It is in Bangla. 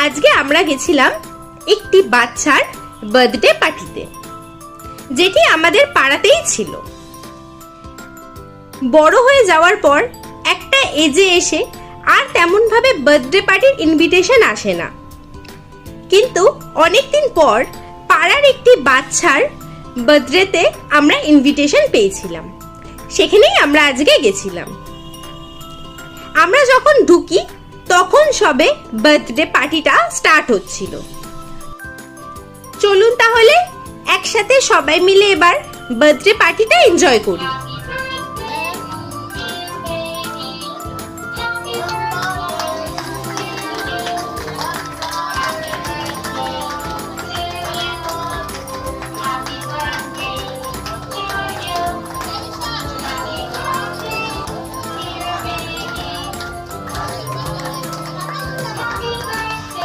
আজকে আমরা গেছিলাম একটি বাচ্চার বার্থডে পার্টিতে, যেটি আমাদের পাড়াতেই ছিল। বড় হয়ে যাওয়ার পর একটা এজে এসে আর তেমন ভাবে বার্থডে পার্টির ইনভিটেশন আসে না, কিন্তু অনেকদিন পর পাড়ার একটি বাচ্চার বার্থডেতে আমরা ইনভিটেশন পেয়েছিলাম। সেখানেই আমরা আজকে গেছিলাম। আমরা যখন ঢুকি তখন সবে বার্থডে পার্টিটা স্টার্ট হচ্ছিল। চলুন তাহলে একসাথে সবাই মিলে এবার বার্থডে পার্টিটা এনজয় করি।